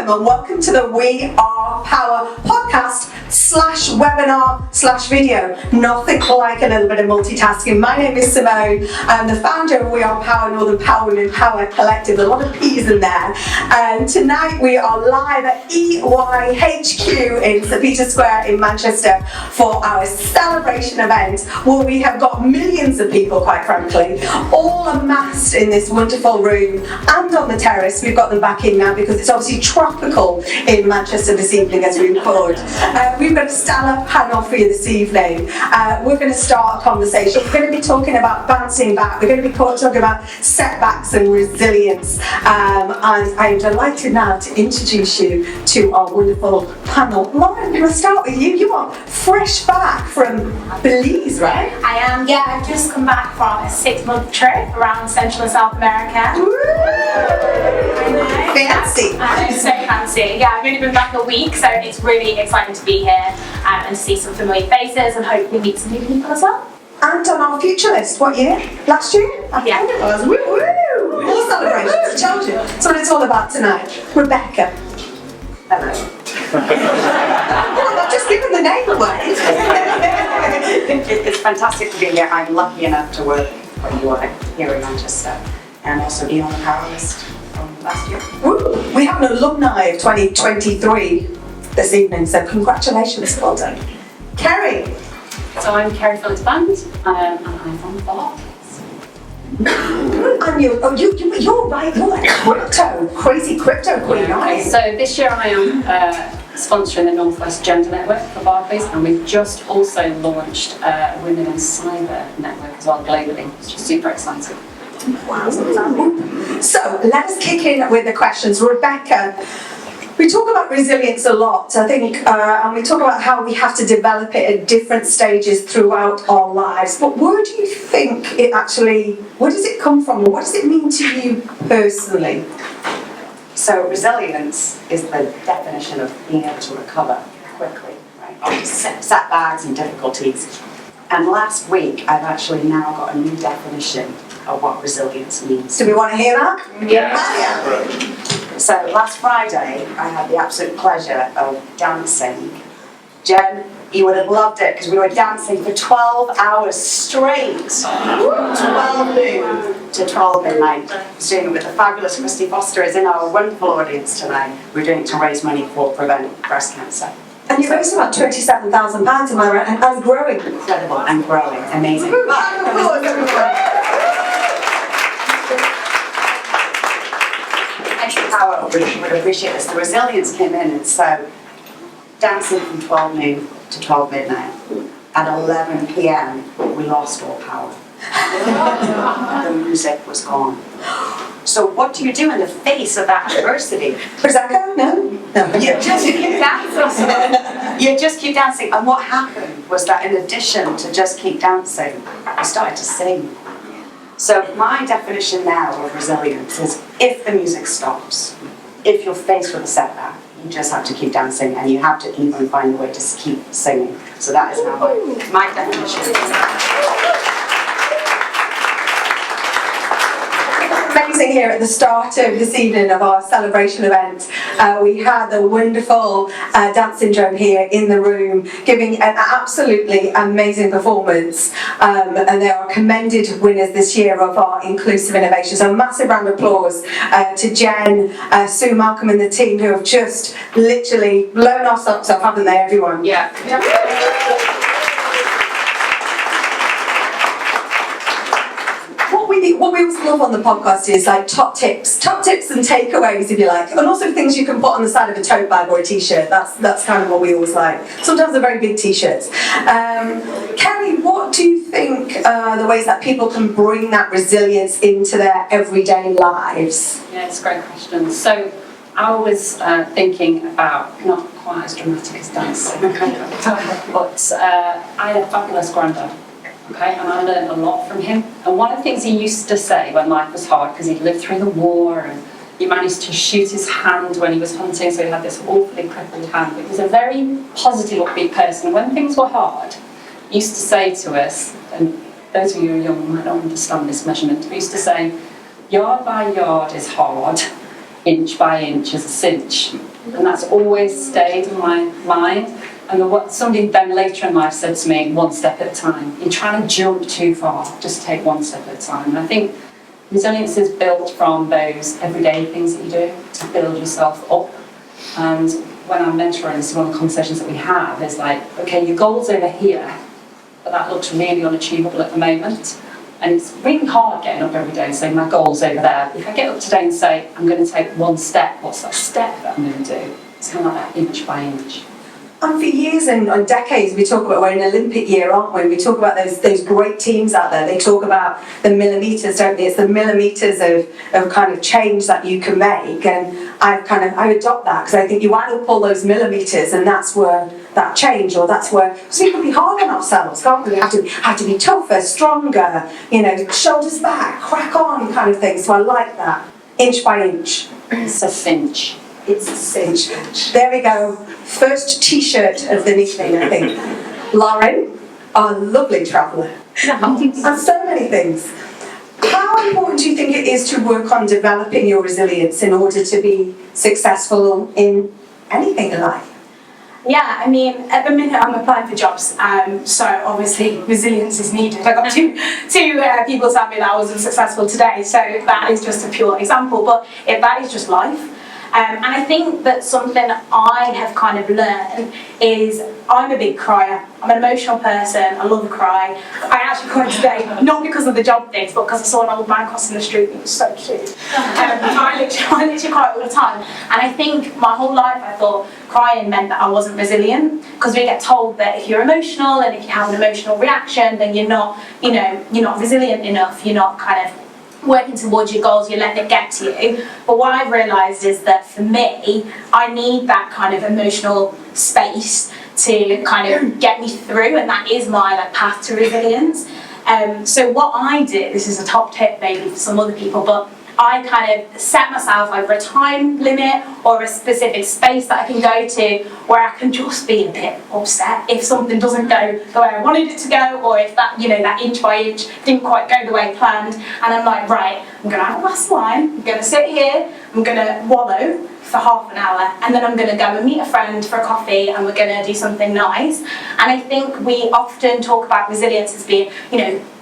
and welcome to the We Are Power podcast /webinar/video. Nothing like a little bit of multitasking. My name is Simone. I'm the founder of We Are Power, Northern Power Women Power Collective. A lot of P's in there. And tonight we are live at EYHQ in St Peter's Square in Manchester for our celebration event, where we have got millions of people, quite frankly, all amassed in this wonderful room and on the terrace. We've got them back in now because it's obviously tropical in Manchester this evening as we record. We've got a stellar panel for you this evening. We're going to start a conversation. We're going to be talking about bouncing back. We're going to be talking about setbacks and resilience. And I'm delighted now to introduce you to our wonderful panel. Lauren, we'll start with you. You are fresh back from Belize, right? I am, yeah. I've just come back from a 6-month trip around Central and South America. Woo! I know. Fancy. I know, so fancy. Yeah, I've only been back a week, so it's really exciting to be here and to see some familiar faces and hopefully meet some new people as well. And on our future list, what year? Last year? Yeah. It was. Woo woo! More celebrations. I told you. That's what it's all about tonight. Rebecca. Hello. Well, I'm not just giving the name away. It's fantastic to be here. I'm lucky enough to work for UI here in Manchester and also be on the power list from last year. Woo. We have an alumni of 2023 this evening, so congratulations. Well done. Kerry. So I'm Kerry Phillips-Band, and I'm from Barclays. And you're right, you're like crazy crypto queen, aren't you? So this year I am sponsoring the Northwest Gender Network for Barclays, and we've just also launched Women in Cyber Network as well globally, which is super exciting. Wow. So let us kick in with the questions. Rebecca, we talk about resilience a lot, I think, and we talk about how we have to develop it at different stages throughout our lives. But where do you think it actually, where does it come from? What does it mean to you personally? So resilience is the definition of being able to recover quickly, right, after setbacks and difficulties. And last week I've actually now got a new definition of what resilience means. Do we want to hear that? Yeah. So last Friday, I had the absolute pleasure of dancing. Jen, you would have loved it because we were dancing for 12 hours straight. 12 noon to 12 midnight. Doing it with the fabulous Christy Foster is in our wonderful audience tonight. We're doing it to raise money for Prevent Breast Cancer. And you raised about £27,000, am I right? And growing. Incredible and growing. Amazing. Power would appreciate this. The resilience came in, and so dancing from 12 noon to 12 midnight. At 11 p.m. we lost all power. The music was gone. So what do you do in the face of that adversity? Prosecco? No. You just keep dancing. You just keep dancing. And what happened was that in addition to just keep dancing, I started to sing. So my definition now of resilience is if the music stops, if you're faced with a setback, you just have to keep dancing and you have to even find a way to keep singing. So that is now my definition. Amazing here at the start of this evening of our celebration event. We had the wonderful Dance Syndrome here in the room giving an absolutely amazing performance, and they are commended winners this year of our inclusive innovation. So a massive round of applause to Jen, Sue, Malcolm and the team who have just literally blown our socks off, haven't they, everyone? Yeah. What we always love on the podcast is like top tips and takeaways, if you like, and also things you can put on the side of a tote bag or a t-shirt. That's kind of what we always like. Sometimes they're very big t-shirts. Kerry, what do you think the ways that people can bring that resilience into their everyday lives? Yeah, it's a great question. So I was thinking about, not quite as dramatic as dancing, but I had a fabulous granddad. Okay, and I learned a lot from him. And one of the things he used to say when life was hard, because he'd lived through the war and he managed to shoot his hand when he was hunting, so he had this awfully crippled hand. But he was a very positive, upbeat person. When things were hard, he used to say to us, and those of you who are young might not understand this measurement, but he used to say, yard by yard is hard, inch by inch is a cinch. And that's always stayed in my mind. And what somebody then later in life said to me, one step at a time. You're trying to jump too far, just take one step at a time. And I think resilience is built from those everyday things that you do to build yourself up. And when I'm mentoring, this is one of the conversations that we have, is like, okay, your goal's over here, but that looks really unachievable at the moment. And it's really hard getting up every day and saying, my goal's over there. If I get up today and say, I'm going to take one step, what's that step that I'm going to do? It's kind of like that inch by inch. And for years and decades, we talk about, we're in Olympic year, aren't we? We talk about those great teams out there. They talk about the millimetres, don't they? It's the millimetres of kind of change that you can make. And I adopt that, because I think you add up all those millimetres, and that's where that change, or that's where, so we can be hard on ourselves, can't we? We have to be tougher, stronger, shoulders back, crack on kind of thing. So I like that. Inch by inch. It's a cinch. It's a cinch. There we go. First T-shirt of the evening, I think. Lauren, our lovely traveller. And so many things. How important do you think it is to work on developing your resilience in order to be successful in anything in life? Yeah, I mean, at the minute I'm applying for jobs, so obviously resilience is needed. I got two people tell me that I wasn't successful today, so that is just a pure example, but that is just life. And I think that something I have kind of learned is I'm a big crier. I'm an emotional person. I love a cry. I actually cried today, not because of the job things, but because I saw an old man crossing the street. It was so cute. I literally cry all the time. And I think my whole life I thought crying meant that I wasn't resilient, because we get told that if you're emotional and if you have an emotional reaction, then you're not resilient enough. You're not kind of working towards your goals, you're letting it get to you. But what I've realised is that for me, I need that kind of emotional space to kind of get me through, and that is my path to resilience. So what I do, this is a top tip maybe for some other people, but I kind of set myself over a time limit or a specific space that I can go to where I can just be a bit upset if something doesn't go the way I wanted it to go, or if that, that inch by inch didn't quite go the way planned. And I'm like, right, I'm going to have a glass of wine, I'm going to sit here, I'm going to wallow for half an hour, and then I'm going to go and meet a friend for a coffee, and we're going to do something nice. And I think we often talk about resilience as being,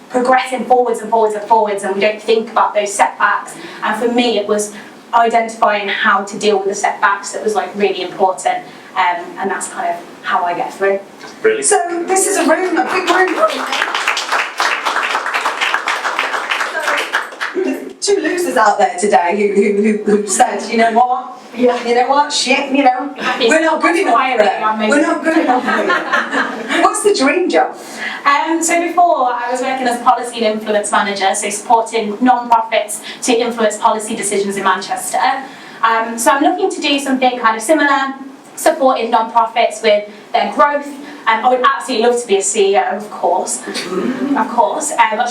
progressing forwards and forwards and forwards, and we don't think about those setbacks. And for me, it was identifying how to deal with the setbacks that was really important, and that's kind of how I get through. Brilliant. So this is a room, a big room. There's two losers out there today who said, you know what? Yeah. You know what? Shit, we're not good enough for it. We're not good enough for it. What's the dream job? So before, I was working as policy and influence manager, so supporting non-profits to influence policy decisions in Manchester. So I'm looking to do something kind of similar, supporting non-profits with their growth. I would absolutely love to be a CEO, of course. Of course. I'm a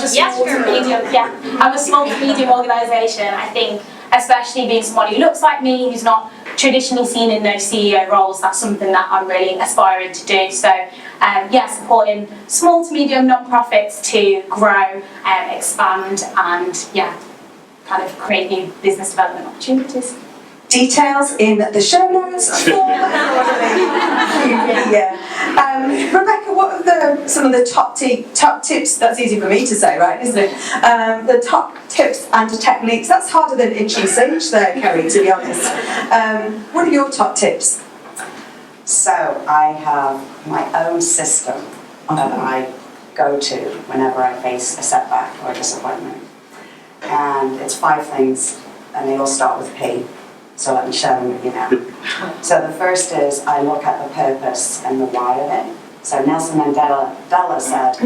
small to medium organisation. I think, especially being someone who looks like me, who's not traditionally seen in those CEO roles, that's something that I'm really aspiring to do. So, supporting small to medium non-profits to grow, expand, and kind of create new business development opportunities. Details in the show notes. Rebecca, what are some of the top tips? That's easy for me to say, right, isn't it? The top tips and techniques. That's harder than inch and cinch there, Kerry, to be honest. What are your top tips? So I have my own system that I go to whenever I face a setback or a disappointment. And it's 5 things, and they all start with P. So let me share them with you now. So the first is I look at the purpose and the why of it. So Nelson Mandela said,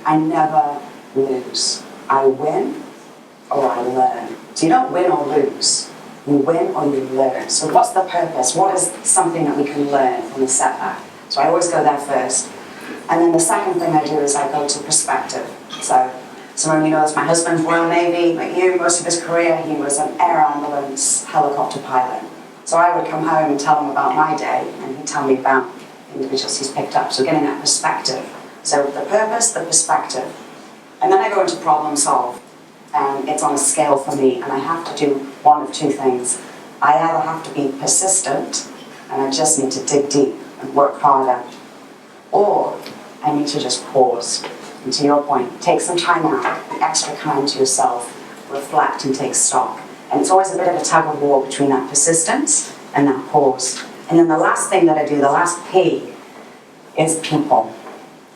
I never lose. I win or I learn. So you don't win or lose. You win or you learn. So what's the purpose? What is something that we can learn from the setback? So I always go there first. And then the second thing I do is I go to perspective. So some of you know this, my husband's Royal Navy, like you, most of his career, he was an air ambulance helicopter pilot. So I would come home and tell him about my day, and he'd tell me about individuals he's picked up. So getting that perspective. So the purpose, the perspective. And then I go into problem solve. And it's on a scale for me, and I have to do one of 2 things. I either have to be persistent and I just need to dig deep and work harder. Or I need to just pause. And to your point, take some time out, be extra kind to yourself, reflect and take stock. And it's always a bit of a tug of war between that persistence and that pause. And then the last thing that I do, the last P, is people.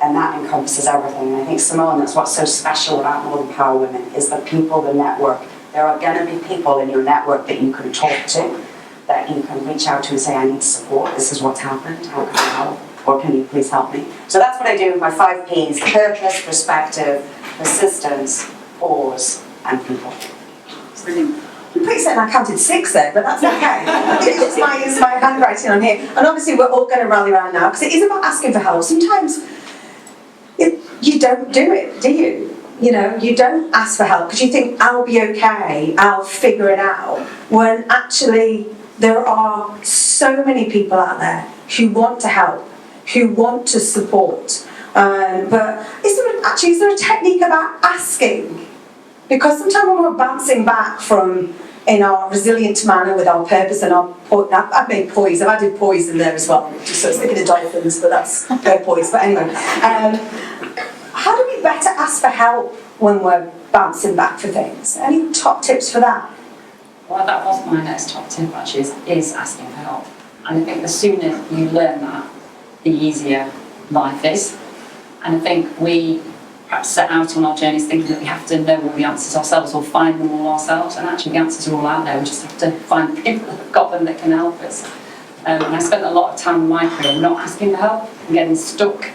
And that encompasses everything. And I think, Simone, that's what's so special about More Than Power Women, is the people, the network. There are going to be people in your network that you can talk to, that you can reach out to and say, I need support, this is what's happened, how can I help? Or can you please help me? So that's what I do with my 5 Ps: purpose, perspective, persistence, pause, and people. Brilliant. I'm pretty certain I counted 6 there, but that's okay. It's my handwriting on here. And obviously we're all going to rally around now, because it is about asking for help. Sometimes you don't do it, do you? You know, you don't ask for help because you think, I'll be okay, I'll figure it out. When actually there are so many people out there who want to help, who want to support. But is there a technique about asking? Because sometimes when we're bouncing back from, in our resilient manner with our purpose and our, I've made poise, I've added poise in there as well, just so it's thinking of dolphins, but that's poise. But anyway, how do we better ask for help when we're bouncing back for things? Any top tips for that? Well, that was my next top tip, actually, is asking for help. And I think the sooner you learn that, the easier life is. And I think we perhaps set out on our journeys thinking that we have to know all the answers ourselves or find them all ourselves, and actually the answers are all out there. We just have to find the people that have got them that can help us. And I spent a lot of time in my career not asking for help and getting stuck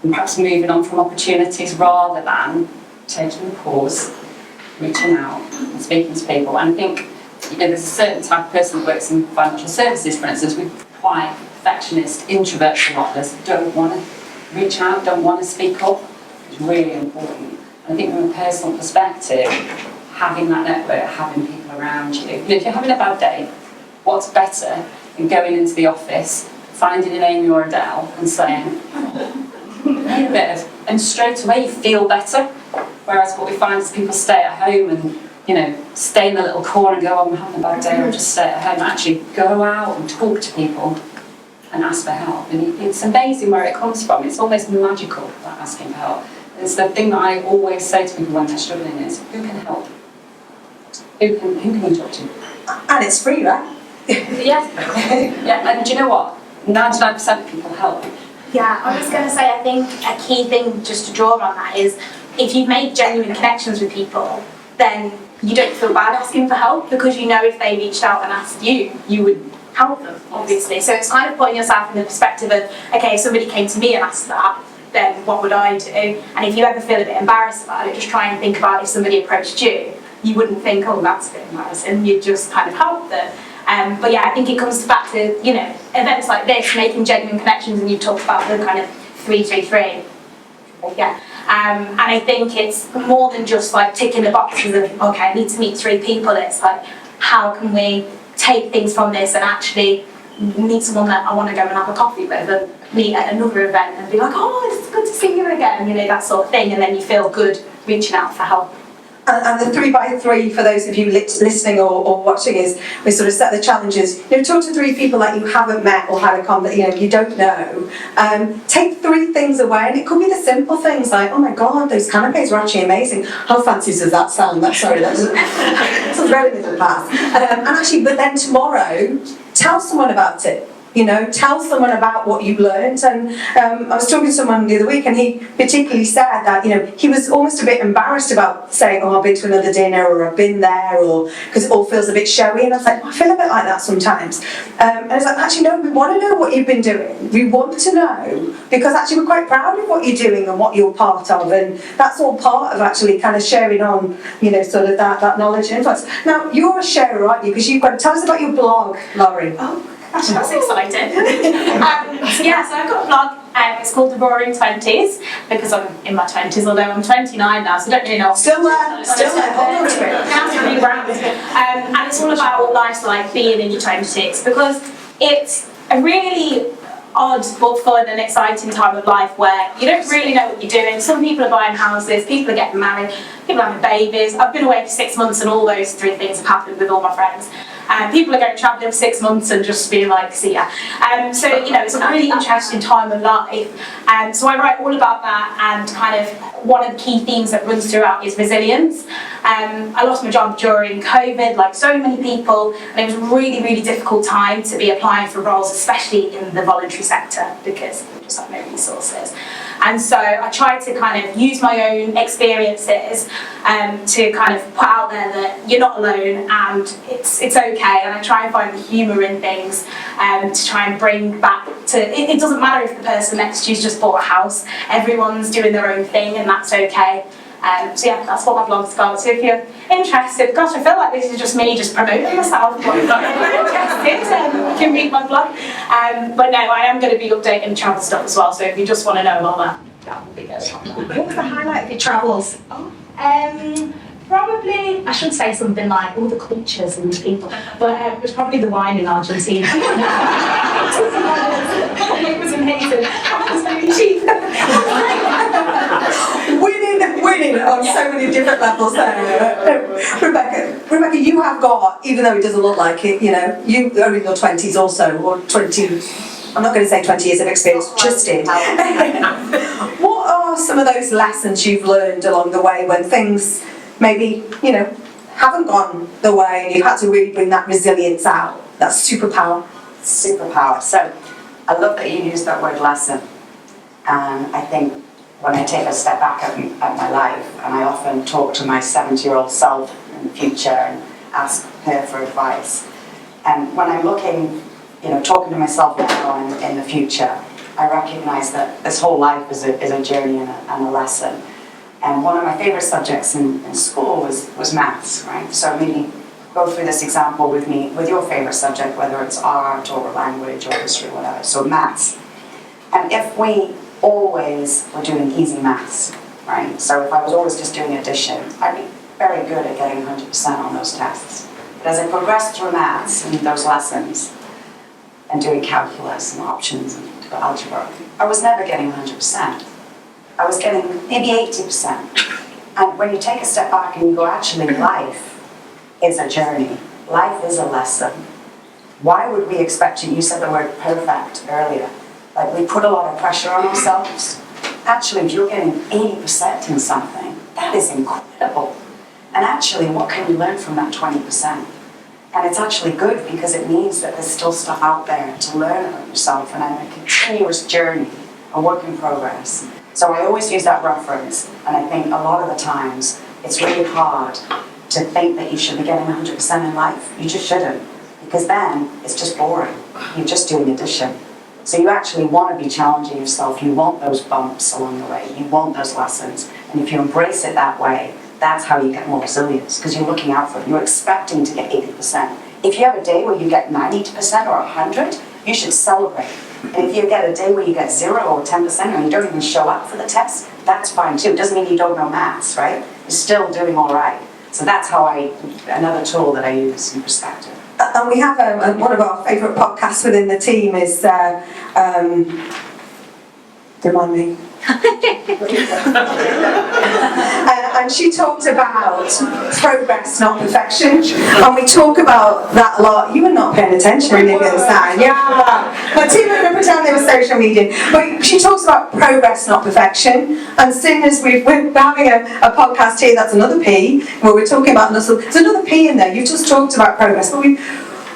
and perhaps moving on from opportunities rather than taking a pause, reaching out and speaking to people. And I think, you know, there's a certain type of person that works in financial services, for instance, with quite perfectionist, introverts a lot, that don't want to reach out, don't want to speak up. It's really important. And I think from a personal perspective, having that network, having people around you. If you're having a bad day, what's better than going into the office, finding an Amy or Adele and saying, need a bit of, and straight away you feel better. Whereas what we find is people stay at home and, you know, stay in the little corner and go, oh, I'm having a bad day, I'll just stay at home. Actually, go out and talk to people and ask for help. And it's amazing where it comes from. It's almost magical, that asking for help. It's the thing that I always say to people when they're struggling is, who can help? Who can you talk to? And it's free, right? Yes. Yeah, and do you know what? 99% of people help. Yeah, I was going to say, I think a key thing just to draw on that is, if you've made genuine connections with people, then you don't feel bad asking for help, because you know if they reached out and asked you, you would help them, obviously. So it's kind of putting yourself in the perspective of, okay, if somebody came to me and asked that, then what would I do? And if you ever feel a bit embarrassed about it, just try and think about if somebody approached you, you wouldn't think, oh, that's a bit embarrassing, you'd just kind of help them. But yeah, I think it comes back to, you know, events like this, making genuine connections, and you talked about the kind of 333. Yeah. And I think it's more than just like ticking the boxes of, okay, I need to meet 3 people. It's like, how can we take things from this and actually meet someone that I want to go and have a coffee with, and meet at another event and be like, oh, it's good to see you again, you know, that sort of thing. And then you feel good reaching out for help. And the 3x3, for those of you listening or watching, is we sort of set the challenges. You know, talk to 3 people that you haven't met or had a conversation, you know, you don't know. Take 3 things away, and it could be the simple things like, oh my God, those canapes were actually amazing. How fancy does that sound? That's very middle class. And actually, but then tomorrow, tell someone about it. You know, tell someone about what you've learned. And I was talking to someone the other week, and he particularly said that, you know, he was almost a bit embarrassed about saying, oh, I've been to another dinner, or I've been there, or because it all feels a bit showy. And I was like, I feel a bit like that sometimes. And I was like, actually, no, we want to know what you've been doing. We want to know, because actually we're quite proud of what you're doing and what you're part of. And that's all part of actually kind of sharing on, you know, sort of that knowledge and influence. Now, you're a sharer, aren't you? Because you've got to tell us about your blog, Laurie. Oh. That's exciting. So I've got a blog. It's called The Roaring 20s, because I'm in my 20s, although I'm 29 now, so I don't really know. Still there, hold on to it. And it's all about what life's like being in your 20s, because it's a really odd but fun and exciting time of life where you don't really know what you're doing. Some people are buying houses, people are getting married, people are having babies. I've been away for 6 months and all those 3 things have happened with all my friends. People are going travelling for 6 months and just being like, see ya. So, it's a really interesting time of life. So I write all about that, and kind of one of the key themes that runs throughout is resilience. I lost my job during COVID, like so many people, and it was a really, really difficult time to be applying for roles, especially in the voluntary sector, because we just have no resources. And so I tried to kind of use my own experiences to kind of put out there that you're not alone and it's okay. And I try and find the humour in things to try and bring back to, it doesn't matter if the person next to you's just bought a house, everyone's doing their own thing and that's okay. So yeah, that's what my blog's about. So if you're interested, gosh, I feel like this is just me just promoting myself, but if you're interested, you can read my blog. But no, I am going to be updating travel stuff as well, so if you just want to know about that, that will be good. What was the highlight of your travels? Probably, I should say something like all the cultures and the people, but it was probably the wine in Argentina. It was amazing. It was really cheap. Winning on so many different levels there. Rebecca, you have got, even though it doesn't look like it, you are in your 20s also, or 20, I'm not going to say 20 years of experience, just did. What are some of those lessons you've learned along the way when things maybe, haven't gone the way and you've had to really bring that resilience out, that superpower? Superpower. So I love that you used that word lesson. And I think when I take a step back at my life, and I often talk to my 70-year-old self in the future and ask her for advice. And when I'm looking, talking to myself now in the future, I recognise that this whole life is a journey and a lesson. And one of my favourite subjects in school was maths, right? So maybe go through this example with me, with your favourite subject, whether it's art or language or history or whatever. So maths. And if we always were doing easy maths, right? So if I was always just doing addition, I'd be very good at getting 100% on those tests. But as I progressed through maths and those lessons, and doing calculus and options and algebra, I was never getting 100%. I was getting maybe 80%. And when you take a step back and you go, actually, life is a journey. Life is a lesson. Why would we expect you said the word perfect earlier. Like we put a lot of pressure on ourselves. Actually, if you're getting 80% in something, that is incredible. And actually, what can you learn from that 20%? And it's actually good because it means that there's still stuff out there to learn about yourself and I'm a continuous journey, a work in progress. So I always use that reference, and I think a lot of the times it's really hard to think that you should be getting 100% in life. You just shouldn't, because then it's just boring. You're just doing addition. So you actually want to be challenging yourself. You want those bumps along the way. You want those lessons. And if you embrace it that way, that's how you get more resilience, because you're looking out for it. You're expecting to get 80%. If you have a day where you get 90% or 100, you should celebrate. And if you get a day where you get 0 or 10% and you don't even show up for the test, that's fine too. It doesn't mean you don't know maths, right? You're still doing all right. So that's how another tool that I use in perspective. And we have one of our favourite podcasts within the team is, remind me. And she talked about progress, not perfection. And we talk about that a lot. You were not paying attention on the other side. Yeah. My team were going to pretend they were social media. But she talks about progress, not perfection. And soon as we're having a podcast here, that's another P, where we're talking about muscle. There's another P in there. You've just talked about progress. But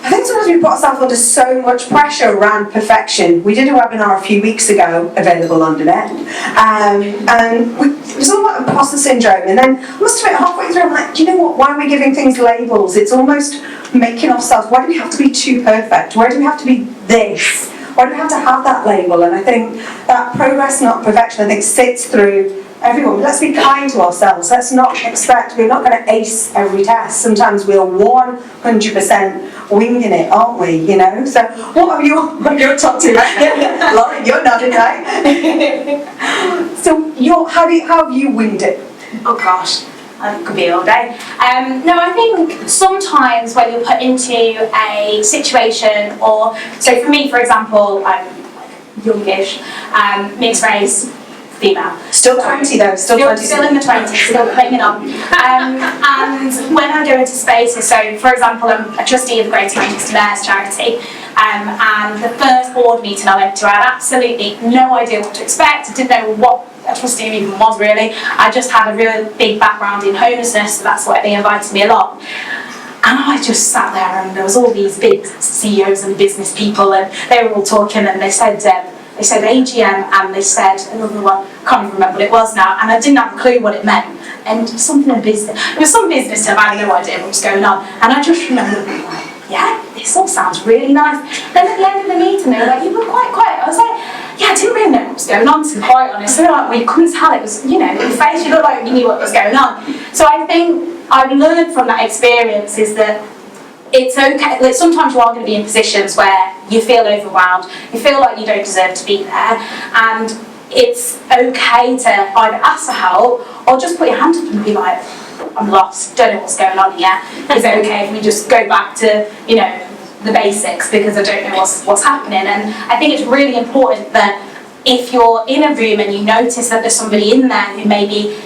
I think sometimes we put ourselves under so much pressure around perfection. We did a webinar a few weeks ago, available on demand, and it was all about imposter syndrome. And then I must admit, halfway through, I'm like, do you know what? Why are we giving things labels? It's almost making ourselves. Why do we have to be too perfect? Why do we have to be this? Why do we have to have that label? And I think that progress, not perfection, I think sits through everyone. Let's be kind to ourselves. Let's not expect, we're not going to ace every test. Sometimes we're 100% winging it, aren't we? So what are your top two? Lauren, you're nodding, right? So how have you winged it? Oh gosh, it could be all day. No, I think sometimes when you're put into a situation, so for me, for example, I'm youngish, mixed race, female. Still 20 though, still 20. Still in the 20s, still clinging on. And when I go into spaces, so for example, I'm a trustee of the Greater Manchester Mayor's charity, and the first board meeting I went to, I had absolutely no idea what to expect. I didn't know what a trustee even was really. I just had a real big background in homelessness, so that's why they invited me along. And I just sat there, and there was all these big CEOs and business people, and they were all talking, and they said AGM, and they said another one, I can't even remember what it was now, and I didn't have a clue what it meant. And something in business, it was some business term, I had no idea what was going on. And I just remember being like, yeah, this all sounds really nice. Then at the end of the meeting, they were like, you were quite quiet. I was like, yeah, I didn't really know what was going on, to be quite honest. So they were like, well, you couldn't tell, it was, you know, your face, you looked like you knew what was going on. So I think I've learned from that experience is that it's okay, like sometimes you are going to be in positions where you feel overwhelmed, you feel like you don't deserve to be there, and it's okay to either ask for help or just put your hand up and be like, I'm lost, don't know what's going on here. Is it okay if we just go back to, you know, the basics, because I don't know what's happening? And I think it's really important that if you're in a room and you notice that there's somebody in there who maybe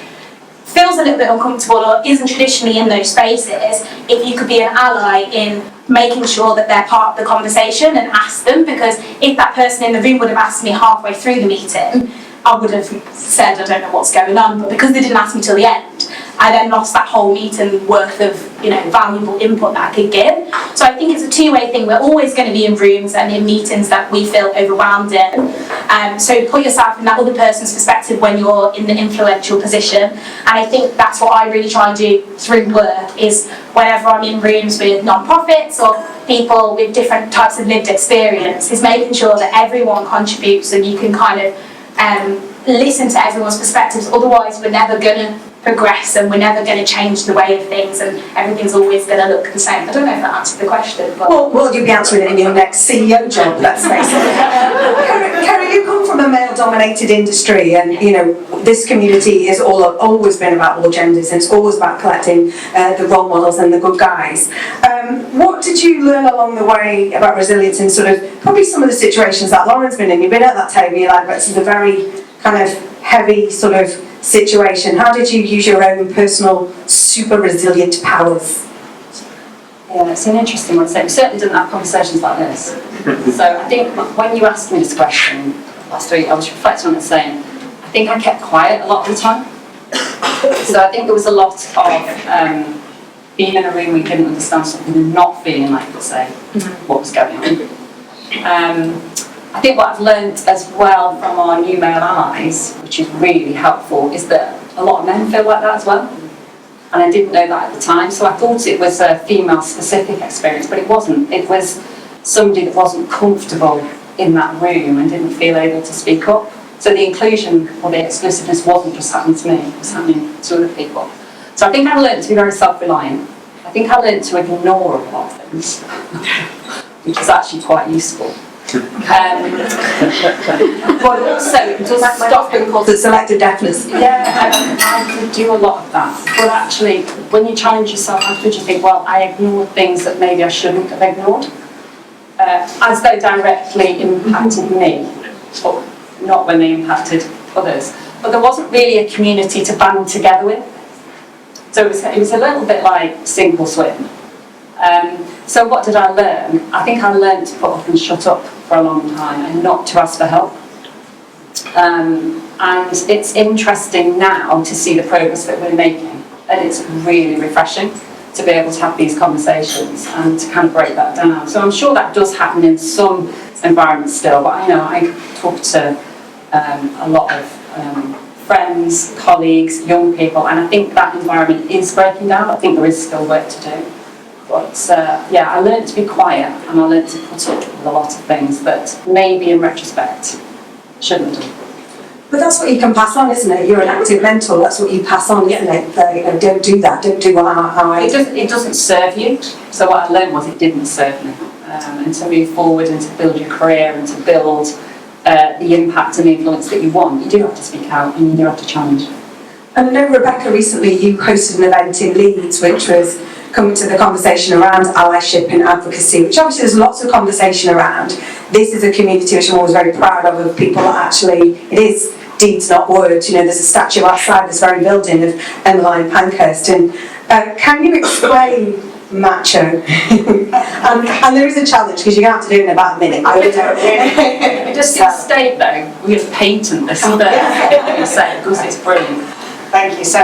feels a little bit uncomfortable or isn't traditionally in those spaces, if you could be an ally in making sure that they're part of the conversation and ask them, because if that person in the room would have asked me halfway through the meeting, I would have said I don't know what's going on, but because they didn't ask me till the end, I then lost that whole meeting worth of, you know, valuable input that I could give. So I think it's a two-way thing. We're always going to be in rooms and in meetings that we feel overwhelmed in. So put yourself in that other person's perspective when you're in the influential position. And I think that's what I really try and do through work, is whenever I'm in rooms with non-profits or people with different types of lived experience, is making sure that everyone contributes and you can kind of listen to everyone's perspectives. Otherwise we're never going to progress and we're never going to change the way of things, and everything's always going to look the same. I don't know if that answered the question, but... Well, you'll be answering it in your next CEO job, let's face it. Kerry, you come from a male-dominated industry, and you know this community is always been about all genders, and it's always about collecting the role models and the good guys. What did you learn along the way about resilience in sort of probably some of the situations that Lauren's been in? You've been at that table, you're like, this is a very kind of heavy sort of situation. How did you use your own personal super resilient powers? Yeah, it's an interesting one. So we certainly didn't have conversations like this. So I think when you asked me this question last week, I was reflecting on it saying, I think I kept quiet a lot of the time. So I think there was a lot of being in a room where you didn't understand something and not feeling like you could say what was going on. I think what I've learned as well from our new male allies, which is really helpful, is that a lot of men feel like that as well. And I didn't know that at the time, so I thought it was a female-specific experience, but it wasn't. It was somebody that wasn't comfortable in that room and didn't feel able to speak up. So the inclusion or the exclusiveness wasn't just happening to me, it was happening to other people. So I think I learned to be very self-reliant. I think I learned to ignore a lot of things, which is actually quite useful. But also it does stop people. The selective deafness. Yeah, I could do a lot of that. But actually, when you challenge yourself afterwards, you think, well, I ignored things that maybe I shouldn't have ignored, as they directly impacted me, but not when they impacted others. But there wasn't really a community to band together with. So it was a little bit like sink or swim. So what did I learn? I think I learned to put up and shut up for a long time and not to ask for help. And it's interesting now to see the progress that we're making, and it's really refreshing to be able to have these conversations and to kind of break that down. So I'm sure that does happen in some environments still, but I talk to a lot of friends, colleagues, young people, and I think that environment is breaking down. I think there is still work to do. But I learned to be quiet, and I learned to put up with a lot of things that maybe in retrospect shouldn't have done. But that's what you can pass on, isn't it? You're an active mentor, that's what you pass on, isn't it? Don't do that, don't do how I... It doesn't serve you. So what I learned was it didn't serve me. And to move forward and to build your career and to build the impact and the influence that you want, you do have to speak out and you do have to challenge. And I know, Rebecca, recently you hosted an event in Leeds which was coming to the conversation around allyship and advocacy, which obviously there's lots of conversation around. This is a community which I'm always very proud of people that actually, it is deeds, not words. You know, there's a statue outside this very building of Emmeline Pankhurst. And can you explain macho? and there is a challenge because you're going to have to do it in about a minute. Just to state though, we have patent this first, because it's brilliant. Thank you. So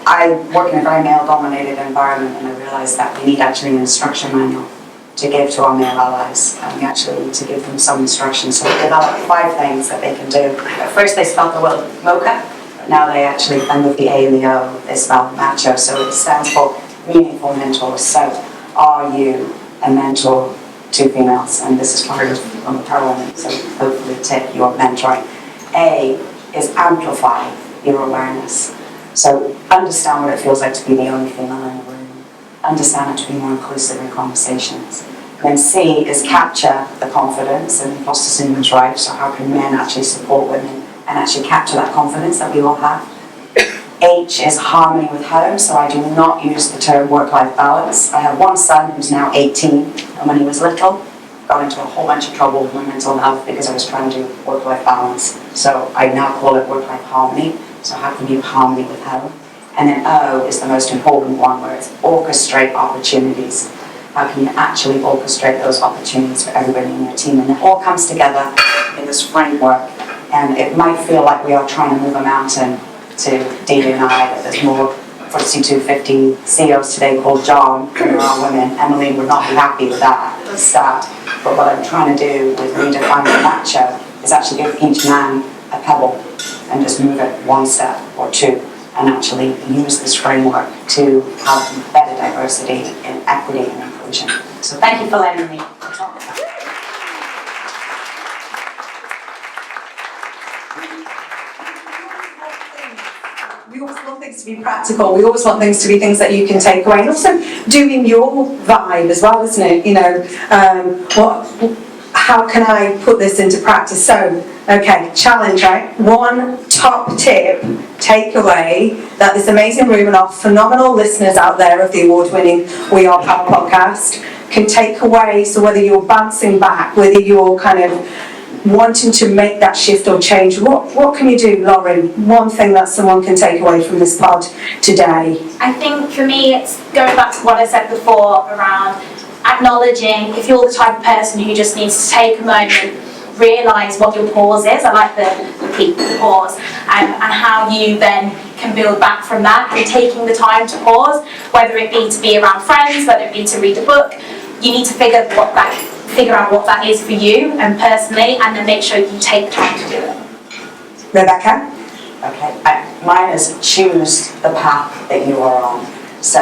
I work in a very male-dominated environment, and I realised that we need actually an instruction manual to give to our male allies, and we actually need to give them some instructions. So we developed 5 things that they can do. At first they spelled the word mocha, but now they actually, and with the A and the O, they spell macho. So it stands for meaningful mentors. So are you a mentor to females? And this is part of the Power Women, so hopefully take your mentoring. A is amplify your awareness. So understand what it feels like to be the only female in the room. Understand it to be more inclusive in conversations. Then C is capture the confidence, and imposter syndrome is right, so how can men actually support women and actually capture that confidence that we all have? H is harmony with home, so I do not use the term work-life balance. I have one son who's now 18, and when he was little, got into a whole bunch of trouble with my mental health because I was trying to do work-life balance. So I now call it work-life harmony. So how can you have harmony with home? And then O is the most important one, where it's orchestrate opportunities. How can you actually orchestrate those opportunities for everybody in your team? And it all comes together in this framework. And it might feel like we are trying to move a mountain to Dee and I, that there's more FTSE 250 CEOs today called John than there are women. Emily would not be happy with that start. But what I'm trying to do with redefining macho is actually give each man a pebble and just move it 1 step or 2, and actually use this framework to have better diversity and equity and inclusion. So thank you for letting me talk about that. We always want things to be practical. We always want things to be things that you can take away, and also doing your vibe as well, isn't it? You know, how can I put this into practice? So, okay, challenge, right? 1 top tip, takeaway, that this amazing room and our phenomenal listeners out there of the award-winning We Are Power podcast can take away. So whether you're bouncing back, whether you're kind of wanting to make that shift or change, what can you do, Lauren? One thing that someone can take away from this pod today. I think for me it's going back to what I said before around acknowledging if you're the type of person who just needs to take a moment, realise what your pause is. I like the peak, the pause, and how you then can build back from that, and taking the time to pause, whether it be to be around friends, whether it be to read a book. You need to figure out what that is for you and personally, and then make sure you take the time to do it. Rebecca? Okay, mine is choose the path that you are on. So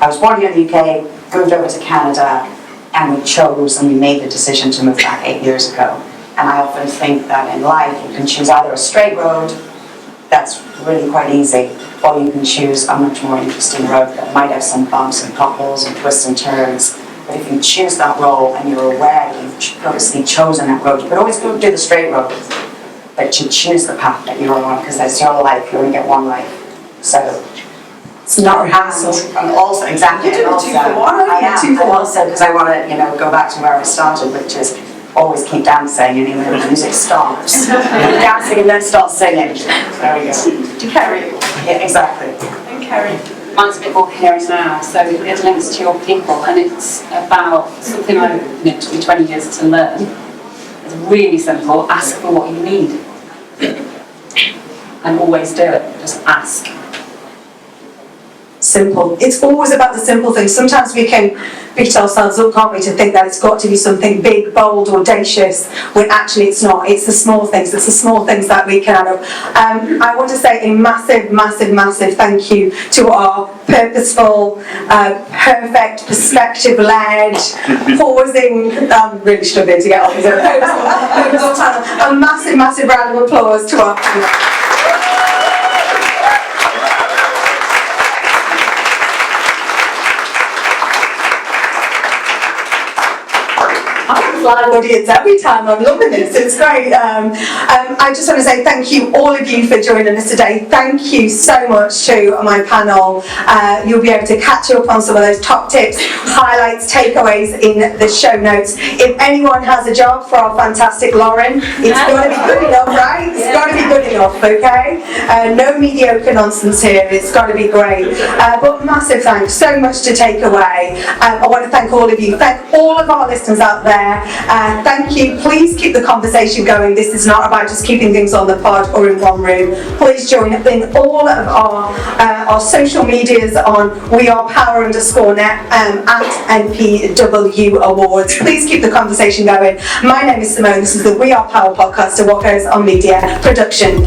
I was born here in the UK, moved over to Canada, and we chose and we made the decision to move back 8 years ago. And I often think that in life you can choose either a straight road, that's really quite easy, or you can choose a much more interesting road that might have some bumps and potholes and twists and turns. But if you choose that road and you're aware that you've purposely chosen that road, you could always go do the straight road, but you choose the path that you're on, because that's your life, you only get one life. So it's not a hassle. And also, exactly. You're doing 2 for 1, aren't you? 2 for 1. Also, because I want to, go back to where I started, which is always keep dancing, and even when the music stops, keep dancing and then start singing. There we go. To Kerry. Yeah, exactly. And Kerry. Mine's a bit more here and now, so it links to your people, and it's about something it took me 20 years to learn. It's really simple: ask for what you need, and always do it. Just ask. Simple. It's always about the simple things. Sometimes we can beat ourselves up, can't we, to think that it's got to be something big, bold, audacious, when actually it's not. It's the small things. It's the small things that we can add up. I want to say a massive, massive, massive thank you to our purposeful, perfect, perspective-led, pausing, I'm really struggling to get off of it, purposeful panel. A massive, massive round of applause to our panel. live audience every time. I'm loving this. It's great. I just want to say thank you, all of you, for joining us today. Thank you so much to my panel. You'll be able to catch up on some of those top tips, highlights, takeaways in the show notes. If anyone has a job for our fantastic Lauren, it's got to be good enough, right? It's got to be good enough, okay? No mediocre nonsense here. It's got to be great. But massive thanks. So much to take away. I want to thank all of you. Thank all of our listeners out there. Thank you. Please keep the conversation going. This is not about just keeping things on the pod or in one room. Please join in all of our social medias on WeArePower_net at NPW Awards. Please keep the conversation going. My name is Simone. This is the We Are Power podcast, a What Goes On Media production.